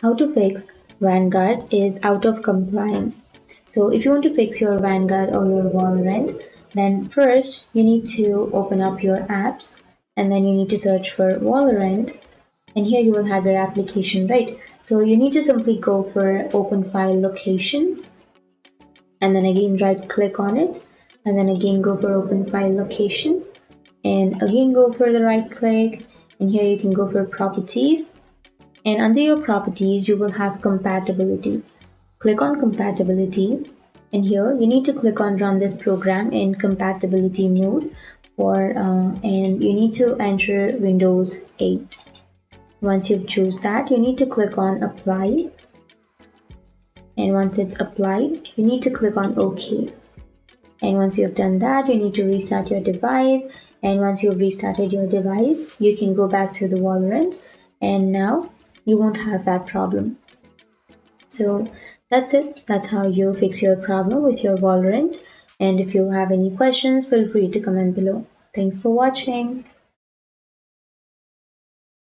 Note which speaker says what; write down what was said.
Speaker 1: how to fix Vanguard is out of compliance. So if you want to fix your Vanguard or your Valorant, then first you need to open up your apps and then you need to search for Valorant, and here you will have your application, right? So you need to simply go for open file location and then again right click on it and then again go for open file location and again go for the right click, and here you can go for properties, and under your properties you will have compatibility. Click on compatibility, and here you need to click on run this program in compatibility mode and you need to enter Windows 8. Once you've choose that, you need to click on apply, and once it's applied you need to click on OK, and once you've done that you need to restart your device, and once you've restarted your device you can go back to the Valorant, and now you won't have that problem. So that's it. That's how you fix your problem with your Valorant. And if you have any questions, feel free to comment below. Thanks for watching.